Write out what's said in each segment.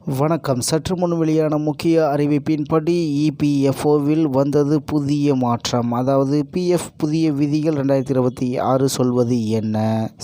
வணக்கம். சற்று முன் வெளியான முக்கிய அறிவிப்பின்படி இபிஎஃப்ஓவில் வந்தது புதிய மாற்றம். அதாவது பிஎஃப் புதிய விதிகள் 2026 சொல்வது என்ன?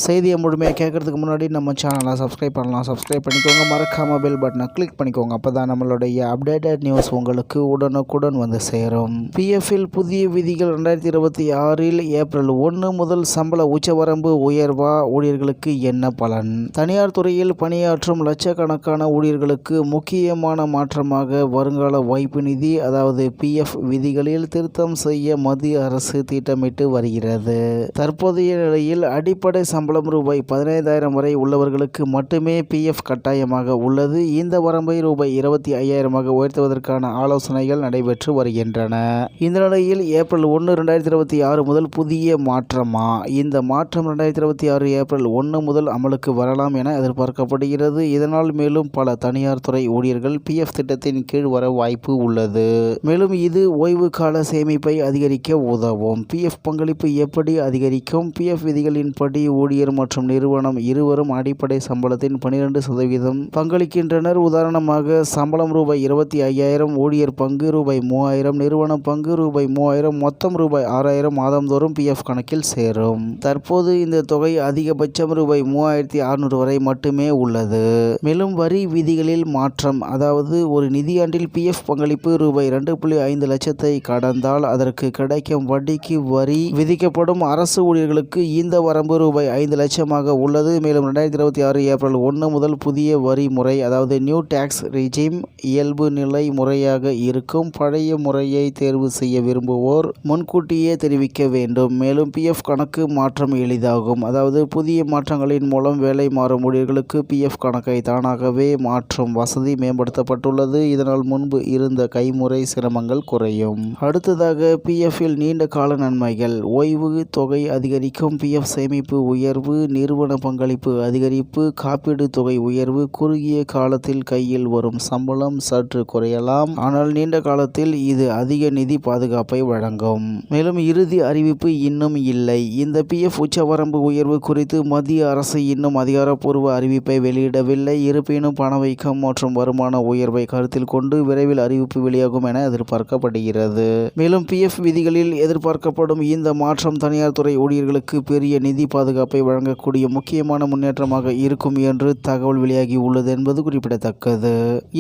செய்தியை முழுமையாக கேட்கறதுக்கு முன்னாடி நம்ம சேனலை சப்ஸ்கிரைப் பண்ணலாம். சப்ஸ்கிரைப் பண்ணிக்கோங்க. மறக்காம பெல் பட்டனை கிளிக் பண்ணிக்கோங்க. அப்போ தான் நம்மளுடைய அப்டேட்டட் நியூஸ் உங்களுக்கு உடனுக்குடன் வந்து சேரும். பிஎஃப்பில் புதிய விதிகள் 2026 ஏப்ரல் 1 முதல் சம்பள உச்சவரம்பு உயர்வா? ஊழியர்களுக்கு என்ன பலன்? தனியார் துறையில் பணியாற்றும் லட்சக்கணக்கான ஊழியர்களுக்கு முக்கியமான மாற்றமாக வருங்கால வைப்பு நிதி அதாவது பிஎஃப் விதிகளில் திருத்தம் செய்ய மத்திய அரசு திட்டமிட்டு வருகிறது. தற்போதைய நிலையில் அடிப்படை சம்பளம் ரூபாய் 15,000 வரை உள்ளவர்களுக்கு மட்டுமே பிஎஃப் கட்டாயமாக உள்ளது. இந்த வரம்பை ரூபாய் 25,000 உயர்த்துவதற்கான ஆலோசனைகள் நடைபெற்று வருகின்றன. இந்த நிலையில் ஏப்ரல் 1, 2026 முதல் புதிய மாற்றமா? இந்த மாற்றம் 2026 ஏப்ரல் 1 முதல் அமலுக்கு வரலாம் என எதிர்பார்க்கப்படுகிறது. இதனால் மேலும் பல தனியார் துறை ஊழியர்கள் பிஎஃப் திட்டத்தின் கீழ் வர வாய்ப்பு உள்ளது. மேலும் இது ஓய்வு கால சேமிப்பை அதிகரிக்க உதவும். பிஎஃப் பங்களிப்பு எப்படி அதிகரிக்கும்? பிஎஃப் விதிகளின்படி ஊழியர் மற்றும் நிறுவனம் இருவரும் அடிப்படை சம்பளத்தின் 12% பங்களிக்கின்றனர். உதாரணமாக சம்பளம் ரூபாய் 25,000, ஊழியர் பங்கு ரூபாய் 3,000, நிறுவன பங்கு ரூபாய் 3,000, மொத்தம் ரூபாய் 6,000 மாதந்தோறும் பிஎஃப் கணக்கில் சேரும். தற்போது இந்த தொகை அதிகபட்சம் ரூபாய் 3,600 வரை மட்டுமே உள்ளது. மேலும் வரி விதிகளில் மாற்றம். அதாவது ஒரு நிதியாண்டில் பிஎஃப் பங்களிப்பு ரூபாய் 2.5 லட்சத்தை கடந்தால் அதற்கு கிடைக்கும் வட்டிக்கு வரி விதிக்கப்படும். அரசு ஊழியர்களுக்கு இந்த வரம்பு ரூபாய் 5 லட்சமாக உள்ளது. மேலும் 2026 ஏப்ரல் 1 முதல் புதிய வரி முறை அதாவது நியூ டாக்ஸ் ரெஜிம் இயல்பு நிலை முறையாக இருக்கும். பழைய முறையை தேர்வு செய்ய விரும்புவோர் முன்கூட்டியே தெரிவிக்க வேண்டும். மேலும் பிஎஃப் கணக்கு மாற்றம் எளிதாகும். அதாவது புதிய மாற்றங்களின் மூலம் வேலை மாறும் ஊழியர்களுக்கு பிஎஃப் கணக்கை தானாகவே மாற்றும் வசதி மேம்படுத்தப்பட்டுள்ளது. இதனால் முன்பு இருந்த கைமுறை சிரமங்கள் குறையும். அடுத்ததாக பிஎஃப்பில் நீண்ட கால நன்மைகள். ஓய்வு தொகை அதிகரிக்கும். பிஎஃப் சேமிப்பு உயர்வு, நிறுவன பங்களிப்பு அதிகரிப்பு, காப்பீடு தொகை உயர்வு. குறுகிய காலத்தில் கையில் வரும் சம்பளம் சற்று குறையலாம். ஆனால் நீண்ட காலத்தில் இது அதிக நிதி பாதுகாப்பை வழங்கும். மேலும் இறுதி அறிவிப்பு இன்னும் இல்லை. இந்த பிஎஃப் உச்சவரம்பு உயர்வு குறித்து மத்திய அரசு இன்னும் அதிகாரப்பூர்வ அறிவிப்பை வெளியிடவில்லை. இருப்பினும் பணவீக்கம் மற்றும் வருமான உயர்வை கருத்தில் கொண்டு விரைவில் அறிவிப்பு வெளியாகும் என எதிர்பார்க்கப்படுகிறது. மேலும் பிஎஃப் விதிகளில் எதிர்பார்க்கப்படும் இந்த மாற்றம் தனியார் துறை ஊழியர்களுக்கு பெரிய நிதி பாதுகாப்பை வழங்கக்கூடிய முக்கியமான முன்னேற்றமாக இருக்கும் என்று தகவல் வெளியாகி உள்ளது என்பது குறிப்பிடத்தக்கது.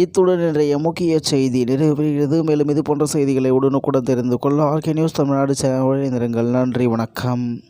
இத்துடன் இன்றைய முக்கிய செய்தி நிறைவேறுகிறது. மேலும் இது போன்ற செய்திகளை உடனுக்குடன் தெரிந்து கொள்ள ஆர்கே நியூஸ் தமிழ்நாடு சேனலுடன் இணைந்திருங்கள். நன்றி, வணக்கம்.